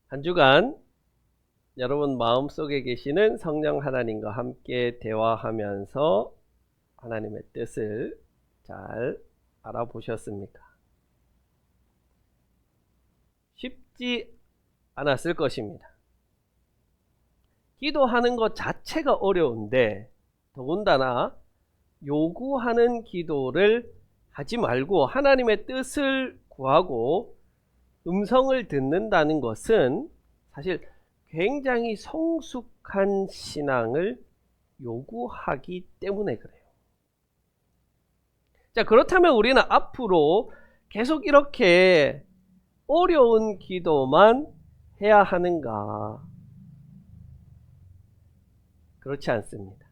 한 주간 여러분 마음속에 계시는 성령 하나님과 함께 대화하면서 하나님의 뜻을 잘 알아보셨습니까? 쉽지 않았을 것입니다. 기도하는 것 자체가 어려운데 더군다나 요구하는 기도를 하지 말고 하나님의 뜻을 구하고 음성을 듣는다는 것은 사실 굉장히 성숙한 신앙을 요구하기 때문에 그래요. 자, 그렇다면 우리는 앞으로 계속 이렇게 어려운 기도만 해야 하는가? 그렇지 않습니다.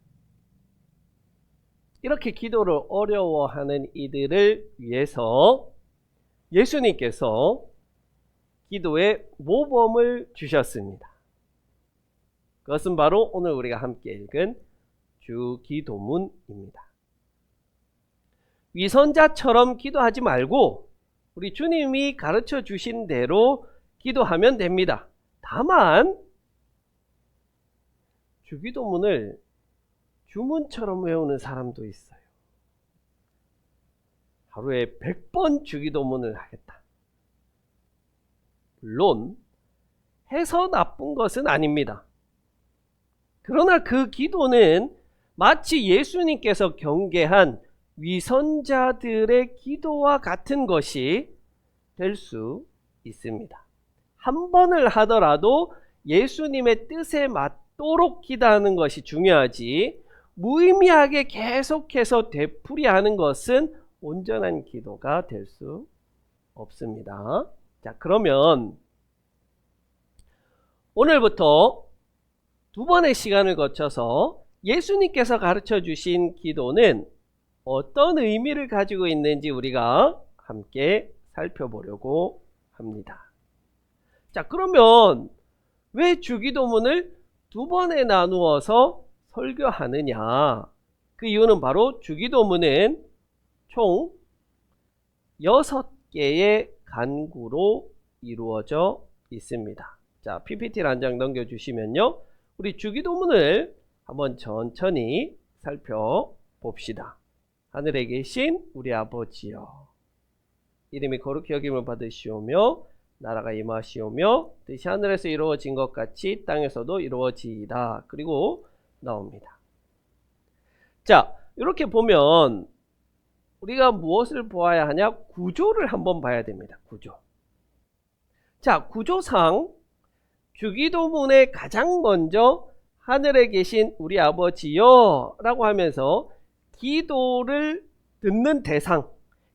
이렇게 기도를 어려워하는 이들을 위해서 예수님께서 기도의 모범을 주셨습니다. 그것은 바로 오늘 우리가 함께 읽은 주기도문입니다. 위선자처럼 기도하지 말고 우리 주님이 가르쳐 주신 대로 기도하면 됩니다. 다만 주기도문을 주문처럼 외우는 사람도 있어요. 하루에 100번 주기도문을 하겠다. 물론 해서 나쁜 것은 아닙니다. 그러나 그 기도는 마치 예수님께서 경계한 위선자들의 기도와 같은 것이 될 수 있습니다. 한 번을 하더라도 예수님의 뜻에 맞도록 기도하는 것이 중요하지, 무의미하게 계속해서 되풀이하는 것은 온전한 기도가 될 수 없습니다. 자, 그러면 오늘부터 두 번의 시간을 거쳐서 예수님께서 가르쳐 주신 기도는 어떤 의미를 가지고 있는지 우리가 함께 살펴보려고 합니다. 자, 그러면 왜 주기도문을 두 번에 나누어서 설교하느냐? 그 이유는 바로 주기도문은 총 6개의 간구로 이루어져 있습니다. 자, PPT를 한 장 넘겨주시면요, 우리 주기도문을 한번 천천히 살펴봅시다. 하늘에 계신 우리 아버지여, 이름이 거룩히 여김을 받으시오며 나라가 임하시오며 뜻이 하늘에서 이루어진 것 같이 땅에서도 이루어지이다. 그리고 나옵니다. 자, 이렇게 보면 우리가 무엇을 보아야 하냐? 구조를 한번 봐야 됩니다. 구조. 자, 구조상 주기도문에 가장 먼저 하늘에 계신 우리 아버지여 라고 하면서 기도를 듣는 대상,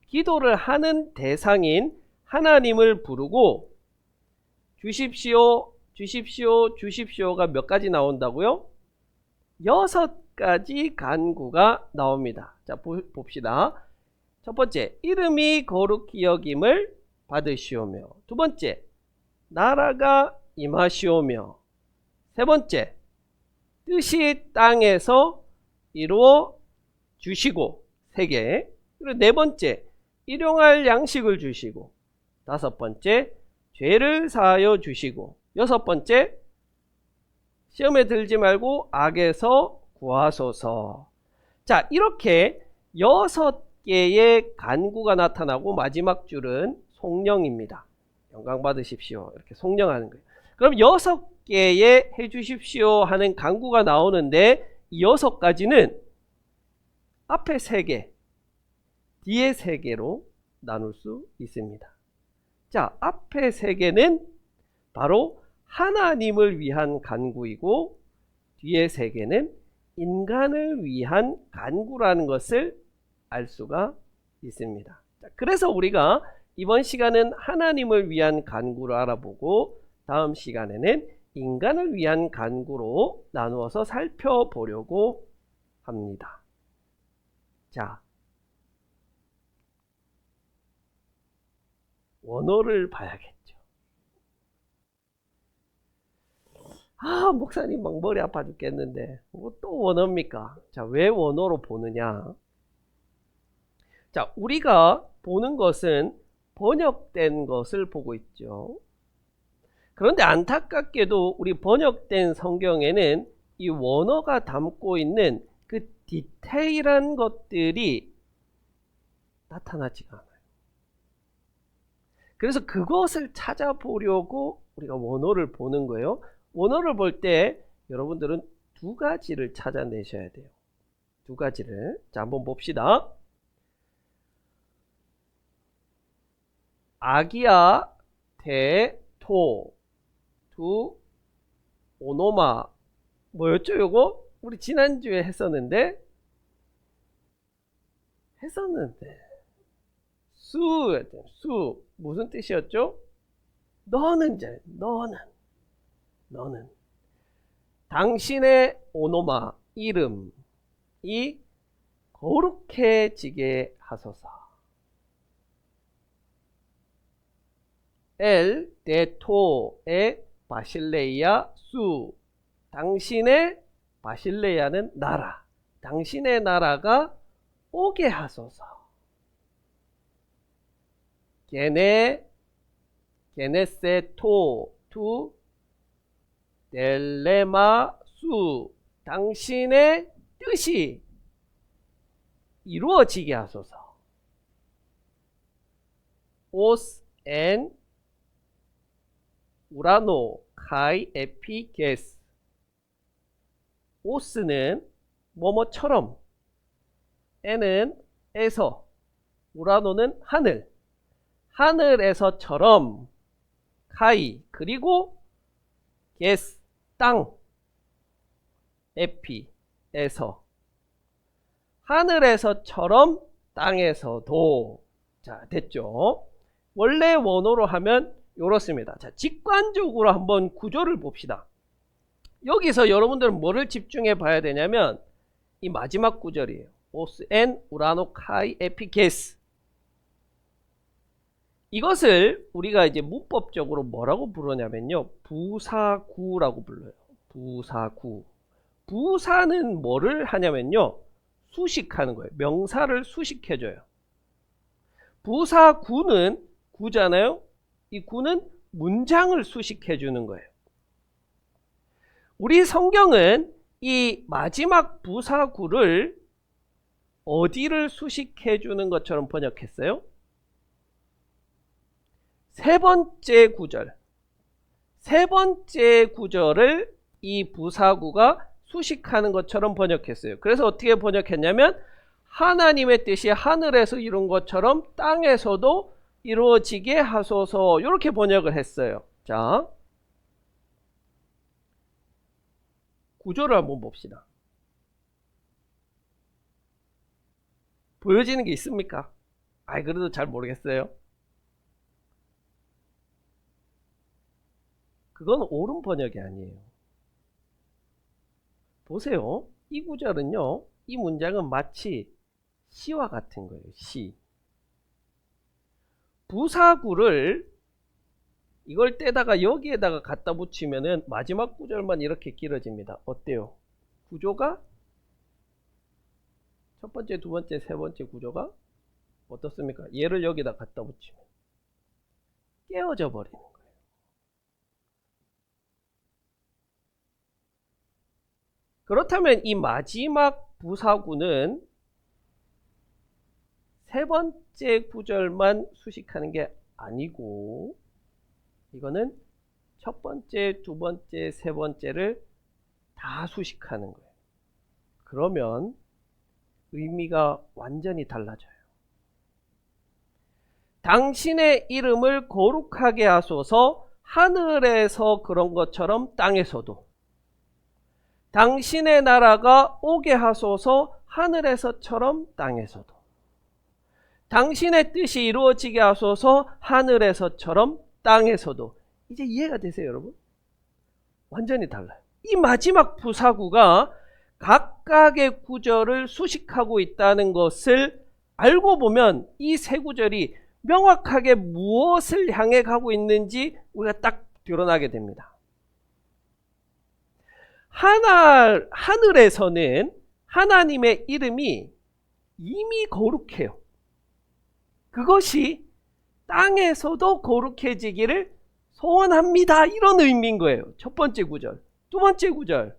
기도를 하는 대상인 하나님을 부르고 주십시오, 주십시오, 주십시오가 몇 가지 나온다고요? 6가지 간구가 나옵니다. 자, 봅시다. 첫 번째, 이름이 거룩히 여김을 받으시오며. 두 번째, 나라가 임하시오며. 세 번째, 뜻이 땅에서 이루어 주시고. 3개. 그리고 네 번째, 일용할 양식을 주시고. 5번째, 죄를 사하여 주시고. 6번째, 시험에 들지 말고 악에서 구하소서. 자, 이렇게 6개의 간구가 나타나고 마지막 줄은 송령입니다. 영광 받으십시오. 이렇게 송령하는 거예요. 그럼 6개의 해주십시오 하는 간구가 나오는데 이 6가지는 앞에 3개, 뒤에 3개로 나눌 수 있습니다. 자, 앞에 3개는 바로 하나님을 위한 간구이고 뒤에 3개는 인간을 위한 간구라는 것을 알 수가 있습니다. 자, 그래서 우리가 이번 시간은 하나님을 위한 간구를 알아보고 다음 시간에는 인간을 위한 간구로 나누어서 살펴보려고 합니다. 자, 원어를 봐야겠죠. 목사님 막 머리 아파 죽겠는데 뭐 또 원어입니까? 자, 왜 원어로 보느냐? 자, 우리가 보는 것은 번역된 것을 보고 있죠. 그런데 안타깝게도 우리 번역된 성경에는 이 원어가 담고 있는 그 디테일한 것들이 나타나지가 않아요. 그래서 그것을 찾아보려고 우리가 원어를 보는 거예요. 원어를 볼 때 여러분들은 두 가지를 찾아내셔야 돼요. 두 가지를. 자, 한번 봅시다. 아기야, 대, 토, 두, 오노마. 뭐였죠, 요거? 우리 지난주에 했었는데, 수. 무슨 뜻이었죠? 너는. 당신의 오노마, 이름이 거룩해지게 하소서. 엘, 데토의 바실레이아, 수. 당신의 바실레이아는 나라. 당신의 나라가 오게 하소서. 게네세토, 투, 델레마, 수. 당신의 뜻이 이루어지게 하소서. 오스 엔 우라노 카이 에피게스. 오스는 뭐뭐처럼, 에는 에서, 우라노는 하늘, 하늘에서처럼, 카이 그리고 게스 땅, 에피 에서, 하늘에서처럼 땅에서도. 자, 됐죠? 원래 원어로 하면 이렇습니다. 자, 직관적으로 한번 구조를 봅시다. 여기서 여러분들은 뭐를 집중해 봐야 되냐면 이 마지막 구절이에요. 오스 엔 우라노 카이 에피게스. 이것을 우리가 이제 문법적으로 뭐라고 부르냐면요, 부사구라고 불러요. 부사구. 부사는 뭐를 하냐면요, 수식하는 거예요. 명사를 수식해줘요. 부사구는 구잖아요. 이 구는 문장을 수식해주는 거예요. 우리 성경은 이 마지막 부사구를 어디를 수식해주는 것처럼 번역했어요? 세 번째 구절. 세 번째 구절을 이 부사구가 수식하는 것처럼 번역했어요. 그래서 어떻게 번역했냐면 하나님의 뜻이 하늘에서 이룬 것처럼 땅에서도 이루어지게 하소서. 이렇게 번역을 했어요. 자, 구조를 한번 봅시다. 보여지는 게 있습니까? 그래도 잘 모르겠어요. 그건 옳은 번역이 아니에요. 보세요. 이 구절은요, 이 문장은 마치 시와 같은 거예요. 시. 부사구를 이걸 떼다가 여기에다가 갖다 붙이면은 마지막 구절만 이렇게 길어집니다. 어때요? 구조가 첫 번째, 두 번째, 세 번째 구조가 어떻습니까? 얘를 여기다 갖다 붙이면 깨어져 버리는 거예요. 그렇다면 이 마지막 부사구는 세 번째 구절만 수식하는 게 아니고 이거는 첫 번째, 두 번째, 세 번째를 다 수식하는 거예요. 그러면 의미가 완전히 달라져요. 당신의 이름을 거룩하게 하소서. 하늘에서 그런 것처럼 땅에서도. 당신의 나라가 오게 하소서. 하늘에서처럼 땅에서도. 당신의 뜻이 이루어지게 하소서. 하늘에서처럼 땅에서도. 이제 이해가 되세요, 여러분? 완전히 달라요. 이 마지막 부사구가 각각의 구절을 수식하고 있다는 것을 알고 보면 이 세 구절이 명확하게 무엇을 향해 가고 있는지 우리가 딱 드러나게 됩니다. 하늘에서는 하나님의 이름이 이미 거룩해요. 그것이 땅에서도 거룩해지기를 소원합니다. 이런 의미인 거예요. 첫 번째 구절. 두 번째 구절.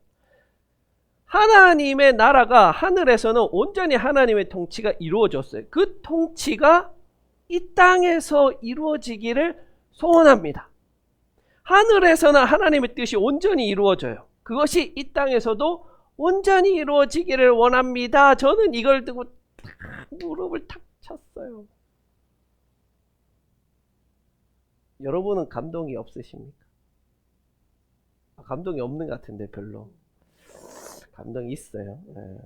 하나님의 나라가 하늘에서는 온전히 하나님의 통치가 이루어졌어요. 그 통치가 이 땅에서 이루어지기를 소원합니다. 하늘에서는 하나님의 뜻이 온전히 이루어져요. 그것이 이 땅에서도 온전히 이루어지기를 원합니다. 저는 이걸 듣고 무릎을 탁 쳤어요. 여러분은 감동이 없으십니까? 감동이 없는 것 같은데 별로. 감동이 있어요. 예.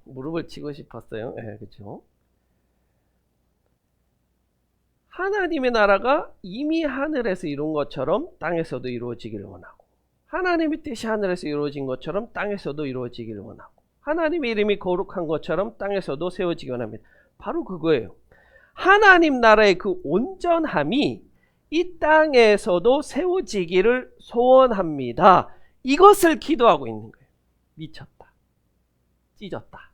무릎을 치고 싶었어요. 예, 그렇죠? 하나님의 나라가 이미 하늘에서 이룬 것처럼 땅에서도 이루어지기를 원하고, 하나님의 뜻이 하늘에서 이루어진 것처럼 땅에서도 이루어지기를 원하고, 하나님의 이름이 거룩한 것처럼 땅에서도 세워지기 원합니다. 바로 그거예요. 하나님 나라의 그 온전함이 이 땅에서도 세워지기를 소원합니다. 이것을 기도하고 있는 거예요. 미쳤다. 찢었다.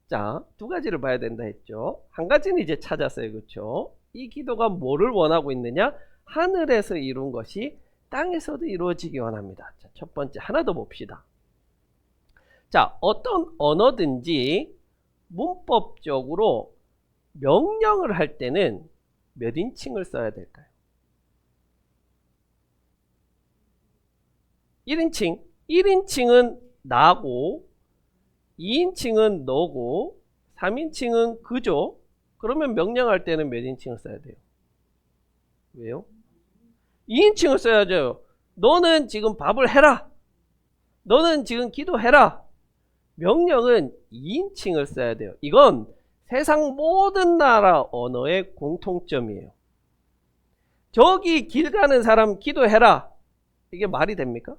자, 두 가지를 봐야 된다 했죠. 한 가지는 이제 찾았어요. 그렇죠? 이 기도가 뭐를 원하고 있느냐? 하늘에서 이룬 것이 땅에서도 이루어지기 원합니다. 자, 첫 번째 하나 더 봅시다. 자, 어떤 언어든지 문법적으로 명령을 할 때는 몇 인칭을 써야 될까요? 1인칭. 1인칭은 나고, 2인칭은 너고, 3인칭은 그죠? 그러면 명령할 때는 몇 인칭을 써야 돼요? 왜요? 2인칭을 써야죠. 너는 지금 밥을 해라. 너는 지금 기도해라. 명령은 2인칭을 써야 돼요. 이건 세상 모든 나라 언어의 공통점이에요. 저기 길 가는 사람 기도해라. 이게 말이 됩니까?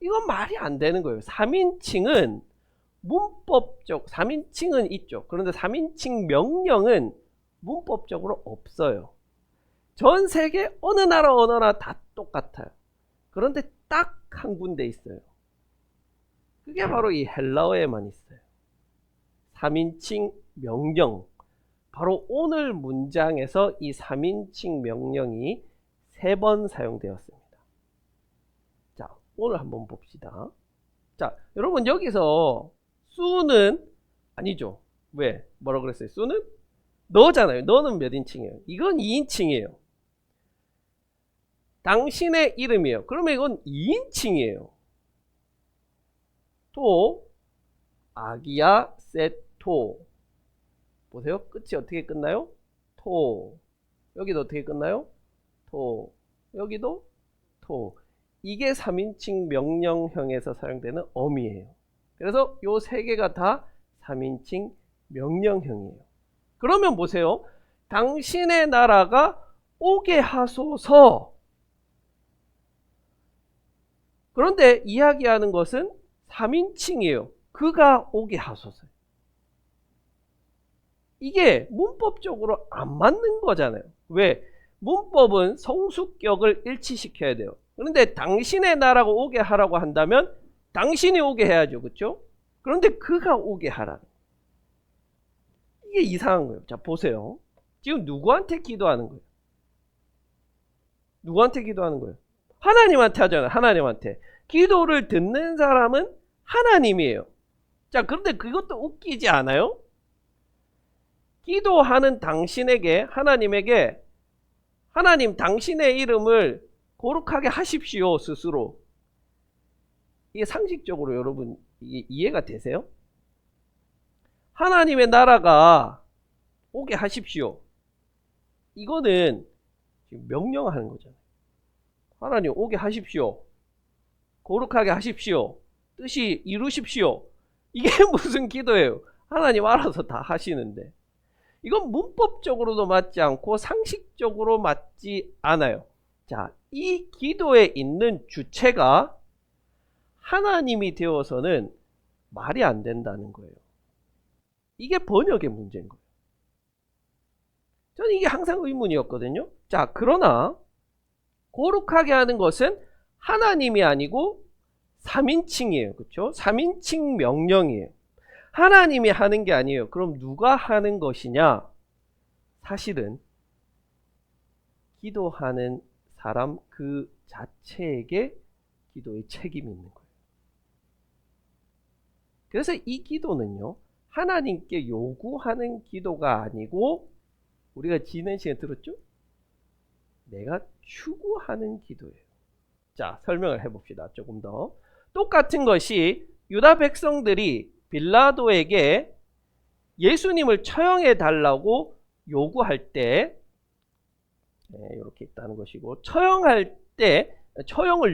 이건 말이 안 되는 거예요. 3인칭은 문법적, 3인칭은 있죠. 그런데 3인칭 명령은 문법적으로 없어요. 전 세계 어느 나라 언어나 다 똑같아요. 그런데 딱 한 군데 있어요. 그게 바로 이 헬라어에만 있어요. 3인칭 명령. 바로 오늘 문장에서 이 3인칭 명령이 3번 사용되었습니다. 자, 오늘 한번 봅시다. 자, 여러분 여기서 수는 아니죠. 왜? 뭐라고 그랬어요? 수는 너잖아요. 너는 몇 인칭이에요? 이건 2인칭이에요. 당신의 이름이에요. 그러면 이건 2인칭이에요. 또 아기야 세토. 보세요. 끝이 어떻게 끝나요? 토. 여기도 어떻게 끝나요? 토. 여기도 토. 이게 3인칭 명령형에서 사용되는 어미예요. 그래서 요 세 개가 다 3인칭 명령형이에요. 그러면 보세요. 당신의 나라가 오게 하소서. 그런데 이야기하는 것은 3인칭이에요. 그가 오게 하소서. 이게 문법적으로 안 맞는 거잖아요. 왜? 문법은 성수격을 일치시켜야 돼요. 그런데 당신의 나라가 오게 하라고 한다면 당신이 오게 해야죠. 그렇죠? 그런데 그가 오게 하라는. 이게 이상한 거예요. 자, 보세요. 지금 누구한테 기도하는 거예요? 누구한테 기도하는 거예요? 하나님한테 하잖아요. 하나님한테. 기도를 듣는 사람은 하나님이에요. 자, 그런데 그것도 웃기지 않아요? 기도하는 당신에게, 하나님에게, 하나님 당신의 이름을 거룩하게 하십시오. 스스로. 이게 상식적으로 여러분 이게 이해가 되세요? 하나님의 나라가 오게 하십시오. 이거는 지금 명령하는 거잖아요. 하나님 오게 하십시오. 거룩하게 하십시오. 뜻이 이루십시오. 이게 무슨 기도예요? 하나님 알아서 다 하시는데. 이건 문법적으로도 맞지 않고 상식적으로 맞지 않아요. 자, 이 기도에 있는 주체가 하나님이 되어서는 말이 안 된다는 거예요. 이게 번역의 문제인 거예요. 저는 이게 항상 의문이었거든요. 자, 그러나 거룩하게 하는 것은 하나님이 아니고 3인칭이에요. 그렇죠? 3인칭 명령이에요. 하나님이 하는 게 아니에요. 그럼 누가 하는 것이냐? 사실은 기도하는 사람 그 자체에게 기도의 책임이 있는 거예요. 그래서 이 기도는요, 하나님께 요구하는 기도가 아니고, 우리가 지난 시간에 들었죠? 내가 추구하는 기도예요. 자, 설명을 해봅시다. 조금 더. 똑같은 것이 유다 백성들이 빌라도에게 예수님을 처형해 달라고 요구할 때, 이렇게 있다는 것이고, 처형을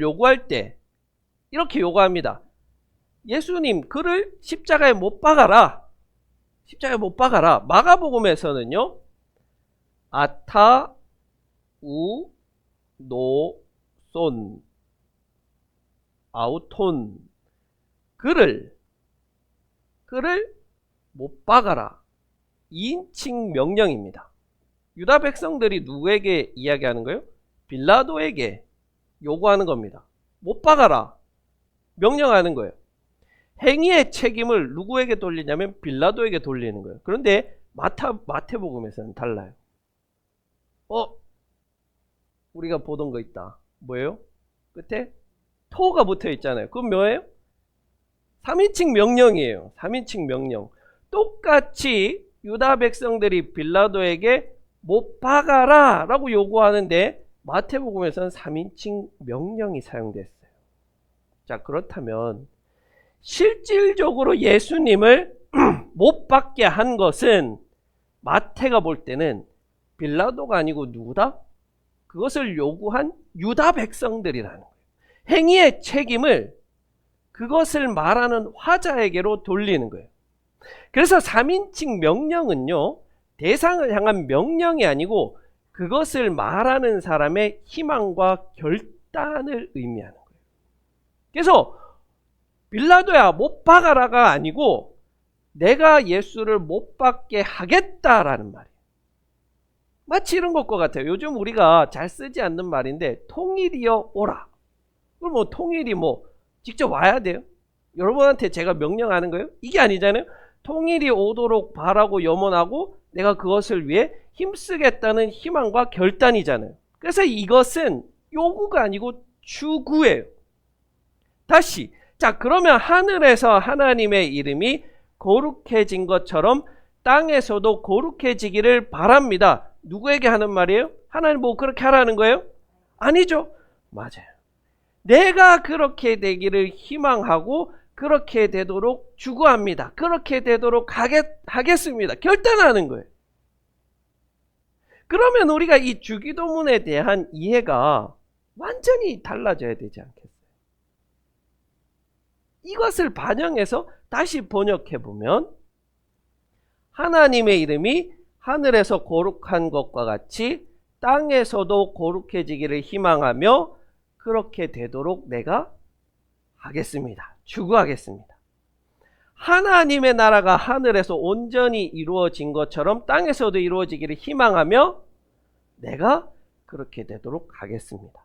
요구할 때 이렇게 요구합니다. 예수님, 그를 십자가에 못 박아라. 십자가에 못 박아라. 마가복음에서는요, 아타 우 노 손 아우톤, 그를 못 박아라. 2인칭 명령입니다. 유다 백성들이 누구에게 이야기하는 거예요? 빌라도에게 요구하는 겁니다. 못 박아라. 명령하는 거예요. 행위의 책임을 누구에게 돌리냐면 빌라도에게 돌리는 거예요. 그런데 마태복음에서는 달라요. 우리가 보던 거 있다. 뭐예요? 끝에 토가 붙어 있잖아요. 그건 뭐예요? 3인칭 명령이에요. 3인칭 명령. 똑같이 유다 백성들이 빌라도에게 못 박아라 라고 요구하는데 마태복음에서는 3인칭 명령이 사용됐어요. 자, 그렇다면 실질적으로 예수님을 못 박게 한 것은 마태가 볼 때는 빌라도가 아니고 누구다? 그것을 요구한 유다 백성들이라는 거예요. 행위의 책임을 그것을 말하는 화자에게로 돌리는 거예요. 그래서 3인칭 명령은요, 대상을 향한 명령이 아니고 그것을 말하는 사람의 희망과 결단을 의미하는 거예요. 그래서 빌라도야 못 박아라가 아니고 내가 예수를 못 박게 하겠다라는 말이에요. 마치 이런 것과 같아요. 요즘 우리가 잘 쓰지 않는 말인데, 통일이여 오라. 그럼 통일이 직접 와야 돼요? 여러분한테 제가 명령하는 거예요? 이게 아니잖아요. 통일이 오도록 바라고 염원하고 내가 그것을 위해 힘쓰겠다는 희망과 결단이잖아요. 그래서 이것은 요구가 아니고 추구예요. 다시, 자, 그러면 하늘에서 하나님의 이름이 거룩해진 것처럼 땅에서도 거룩해지기를 바랍니다. 누구에게 하는 말이에요? 하나님 그렇게 하라는 거예요? 아니죠. 맞아요. 내가 그렇게 되기를 희망하고 그렇게 되도록 추구합니다. 그렇게 되도록 하겠습니다. 결단하는 거예요. 그러면 우리가 이 주기도문에 대한 이해가 완전히 달라져야 되지 않겠어요? 이것을 반영해서 다시 번역해 보면, 하나님의 이름이 하늘에서 거룩한 것과 같이 땅에서도 거룩해지기를 희망하며 그렇게 되도록 내가 하겠습니다. 추구하겠습니다. 하나님의 나라가 하늘에서 온전히 이루어진 것처럼 땅에서도 이루어지기를 희망하며 내가 그렇게 되도록 하겠습니다.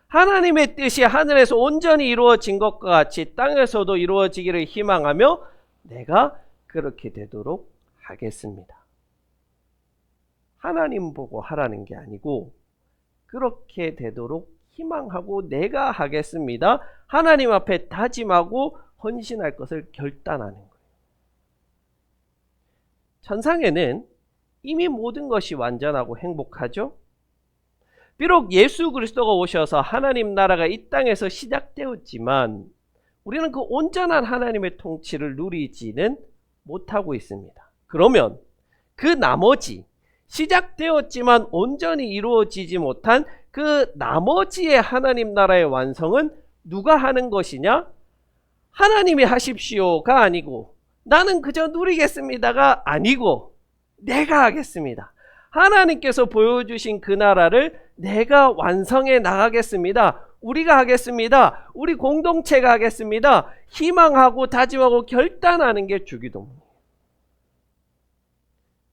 하나님의 뜻이 하늘에서 온전히 이루어진 것과 같이 땅에서도 이루어지기를 희망하며 내가 그렇게 되도록 하겠습니다. 하나님 보고 하라는 게 아니고 그렇게 되도록 희망하고 내가 하겠습니다. 하나님 앞에 다짐하고 헌신할 것을 결단하는 거예요. 천상에는 이미 모든 것이 완전하고 행복하죠. 비록 예수 그리스도가 오셔서 하나님 나라가 이 땅에서 시작되었지만 우리는 그 온전한 하나님의 통치를 누리지는 못하고 있습니다. 그러면 그 나머지 시작되었지만 온전히 이루어지지 못한 그 나머지의 하나님 나라의 완성은 누가 하는 것이냐? 하나님이 하십시오가 아니고, 나는 그저 누리겠습니다가 아니고 내가 하겠습니다. 하나님께서 보여주신 그 나라를 내가 완성해 나가겠습니다. 우리가 하겠습니다. 우리 공동체가 하겠습니다. 희망하고 다짐하고 결단하는 게 주기도문이에요.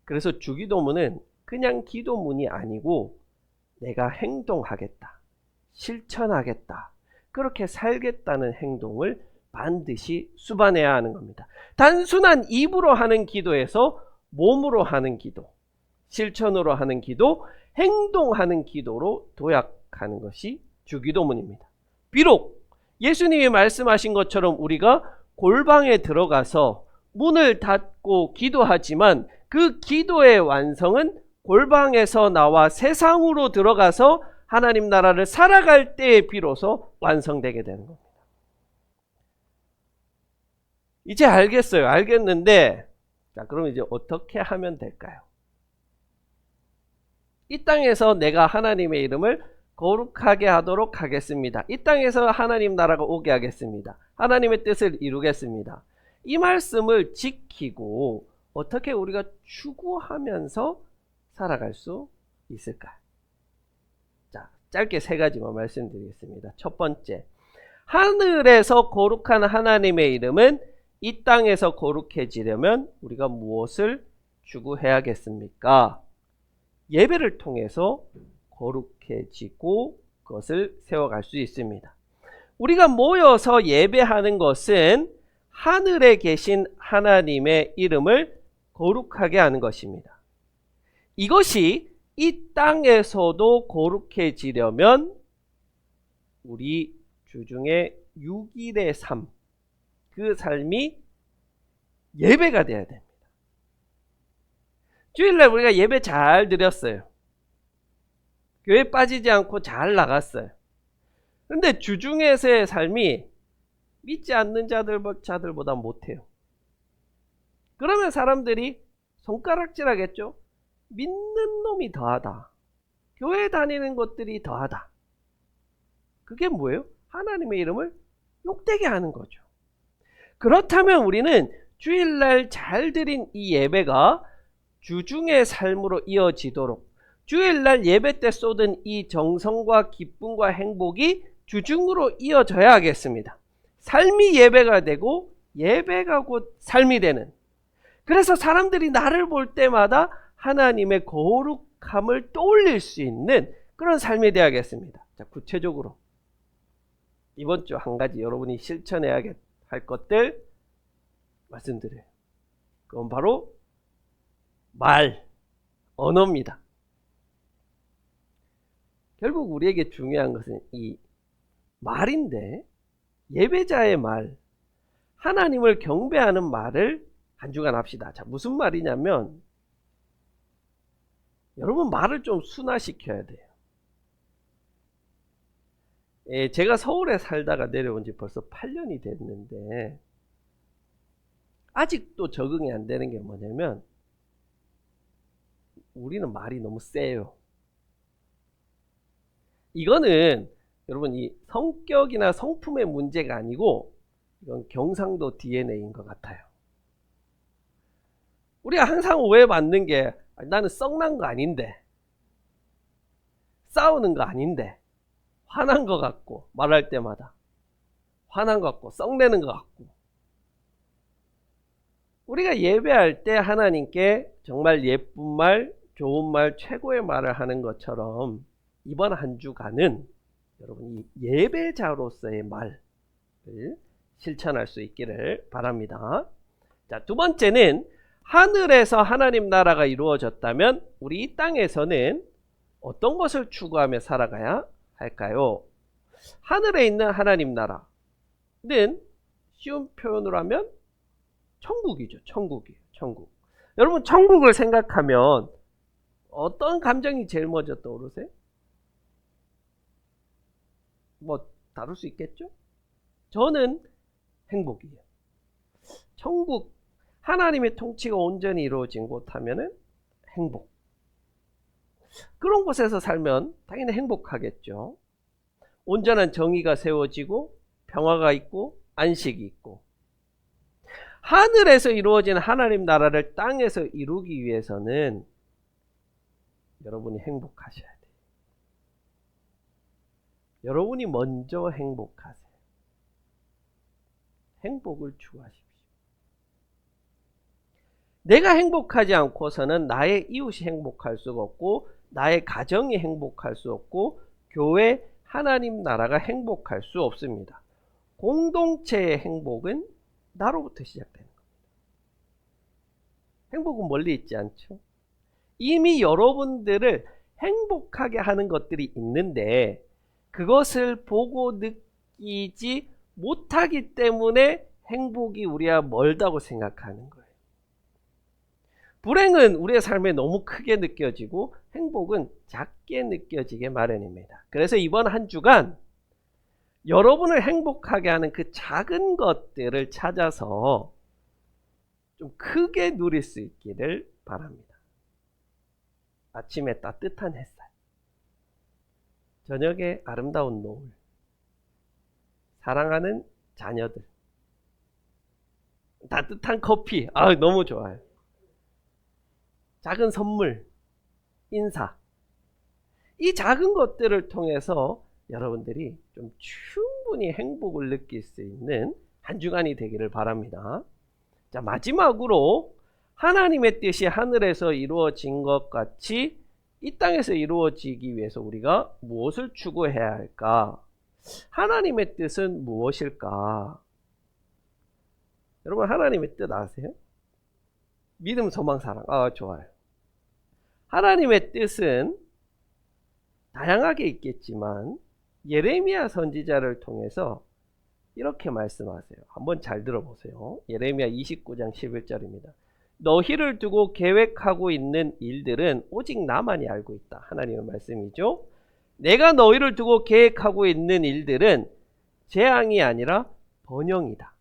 그래서 주기도문은 그냥 기도문이 아니고 내가 행동하겠다, 실천하겠다, 그렇게 살겠다는 행동을 반드시 수반해야 하는 겁니다. 단순한 입으로 하는 기도에서 몸으로 하는 기도, 실천으로 하는 기도, 행동하는 기도로 도약하는 것이 주기도문입니다. 비록 예수님이 말씀하신 것처럼 우리가 골방에 들어가서 문을 닫고 기도하지만 그 기도의 완성은 골방에서 나와 세상으로 들어가서 하나님 나라를 살아갈 때에 비로소 완성되게 되는 겁니다. 이제 알겠어요. 알겠는데, 자, 그럼 이제 어떻게 하면 될까요? 이 땅에서 내가 하나님의 이름을 거룩하게 하도록 하겠습니다. 이 땅에서 하나님 나라가 오게 하겠습니다. 하나님의 뜻을 이루겠습니다. 이 말씀을 지키고 어떻게 우리가 추구하면서 살아갈 수 있을까요? 자, 짧게 세 가지만 말씀드리겠습니다. 첫 번째, 하늘에서 거룩한 하나님의 이름은 이 땅에서 거룩해지려면 우리가 무엇을 추구해야겠습니까? 예배를 통해서 거룩해지고 그것을 세워갈 수 있습니다. 우리가 모여서 예배하는 것은 하늘에 계신 하나님의 이름을 거룩하게 하는 것입니다. 이것이 이 땅에서도 거룩해지려면 우리 주중에 6일의 삶, 그 삶이 예배가 되어야 됩니다. 주일날 우리가 예배 잘 드렸어요. 교회 빠지지 않고 잘 나갔어요. 그런데 주중에서의 삶이 믿지 않는 자들보다 못해요. 그러면 사람들이 손가락질하겠죠. 믿는 놈이 더하다. 교회 다니는 것들이 더하다. 그게 뭐예요? 하나님의 이름을 욕되게 하는 거죠. 그렇다면 우리는 주일날 잘 드린 이 예배가 주중의 삶으로 이어지도록, 주일날 예배 때 쏟은 이 정성과 기쁨과 행복이 주중으로 이어져야 하겠습니다. 삶이 예배가 되고 예배가 곧 삶이 되는, 그래서 사람들이 나를 볼 때마다 하나님의 거룩함을 떠올릴 수 있는 그런 삶이 되어야겠습니다. 자, 구체적으로 이번 주 한 가지 여러분이 실천해야 할 것들 말씀드려요. 그건 바로 언어입니다. 결국 우리에게 중요한 것은 이 말인데, 예배자의 말, 하나님을 경배하는 말을 한 주간 합시다. 자, 무슨 말이냐면, 여러분 말을 좀 순화시켜야 돼요. 제가 서울에 살다가 내려온 지 벌써 8년이 됐는데 아직도 적응이 안 되는 게 뭐냐면, 우리는 말이 너무 세요. 이거는 여러분 이 성격이나 성품의 문제가 아니고 이건 경상도 DNA인 것 같아요. 우리가 항상 오해받는 게, 나는 썩난 거 아닌데, 싸우는 거 아닌데, 화난 것 같고, 말할 때마다 화난 것 같고 썩내는 것 같고. 우리가 예배할 때 하나님께 정말 예쁜 말, 좋은 말, 최고의 말을 하는 것처럼 이번 한 주간은 여러분 이 예배자로서의 말을 실천할 수 있기를 바랍니다. 자, 두 번째는 하늘에서 하나님 나라가 이루어졌다면 우리 이 땅에서는 어떤 것을 추구하며 살아가야 할까요? 하늘에 있는 하나님 나라는 쉬운 표현으로 하면 천국이죠. 천국이에요. 천국. 여러분 천국을 생각하면 어떤 감정이 제일 먼저 떠오르세요? 뭐 다룰 수 있겠죠? 저는 행복이에요. 천국, 하나님의 통치가 온전히 이루어진 곳 하면은 행복. 그런 곳에서 살면 당연히 행복하겠죠. 온전한 정의가 세워지고 평화가 있고 안식이 있고. 하늘에서 이루어진 하나님 나라를 땅에서 이루기 위해서는 여러분이 행복하셔야 돼요. 여러분이 먼저 행복하세요. 행복을 추구하십시오. 내가 행복하지 않고서는 나의 이웃이 행복할 수가 없고, 나의 가정이 행복할 수 없고, 교회, 하나님 나라가 행복할 수 없습니다. 공동체의 행복은 나로부터 시작되는 겁니다. 행복은 멀리 있지 않죠? 이미 여러분들을 행복하게 하는 것들이 있는데 그것을 보고 느끼지 못하기 때문에 행복이 우리와 멀다고 생각하는 거예요. 불행은 우리의 삶에 너무 크게 느껴지고 행복은 작게 느껴지게 마련입니다. 그래서 이번 한 주간 여러분을 행복하게 하는 그 작은 것들을 찾아서 좀 크게 누릴 수 있기를 바랍니다. 아침에 따뜻한 햇살, 저녁에 아름다운 노을, 사랑하는 자녀들, 따뜻한 커피, 너무 좋아요. 작은 선물, 인사, 이 작은 것들을 통해서 여러분들이 좀 충분히 행복을 느낄 수 있는 한 주간이 되기를 바랍니다. 자, 마지막으로 하나님의 뜻이 하늘에서 이루어진 것 같이 이 땅에서 이루어지기 위해서 우리가 무엇을 추구해야 할까? 하나님의 뜻은 무엇일까? 여러분, 하나님의 뜻 아세요? 믿음, 소망, 사랑. 좋아요. 하나님의 뜻은 다양하게 있겠지만 예레미야 선지자를 통해서 이렇게 말씀하세요. 한번 잘 들어보세요. 예레미야 29장 11절입니다. 너희를 두고 계획하고 있는 일들은 오직 나만이 알고 있다. 하나님의 말씀이죠. 내가 너희를 두고 계획하고 있는 일들은 재앙이 아니라 번영이다.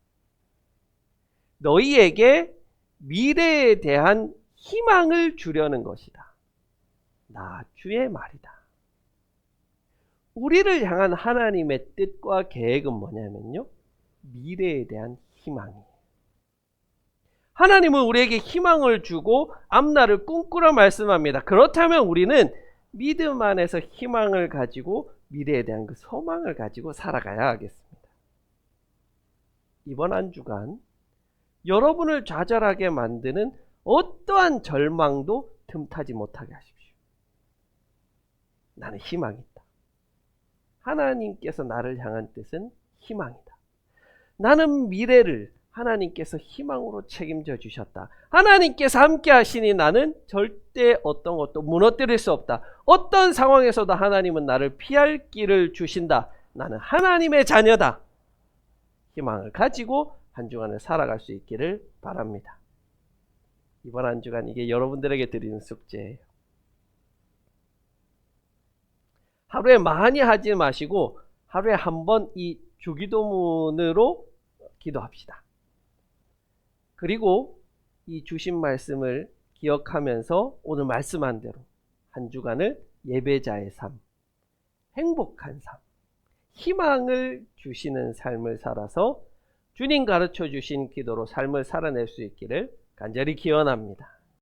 너희에게 미래에 대한 희망을 주려는 것이다. 나 주의 말이다. 우리를 향한 하나님의 뜻과 계획은 뭐냐면요, 미래에 대한 희망이에요. 하나님은 우리에게 희망을 주고 앞날을 꿈꾸라 말씀합니다. 그렇다면 우리는 믿음 안에서 희망을 가지고 미래에 대한 그 소망을 가지고 살아가야 하겠습니다. 이번 한 주간 여러분을 좌절하게 만드는 어떠한 절망도 틈타지 못하게 하십시오. 나는 희망이 있다. 하나님께서 나를 향한 뜻은 희망이다. 나는 미래를 하나님께서 희망으로 책임져 주셨다. 하나님께서 함께 하시니 나는 절대 어떤 것도 무너뜨릴 수 없다. 어떤 상황에서도 하나님은 나를 피할 길을 주신다. 나는 하나님의 자녀다. 희망을 가지고 한 주간을 살아갈 수 있기를 바랍니다. 이번 한 주간 이게 여러분들에게 드리는 숙제예요. 하루에 많이 하지 마시고 하루에 한 번 이 주기도문으로 기도합시다. 그리고 이 주신 말씀을 기억하면서 오늘 말씀한 대로 한 주간을 예배자의 삶, 행복한 삶, 희망을 주시는 삶을 살아서 주님 가르쳐 주신 기도로 삶을 살아낼 수 있기를 간절히 기원합니다.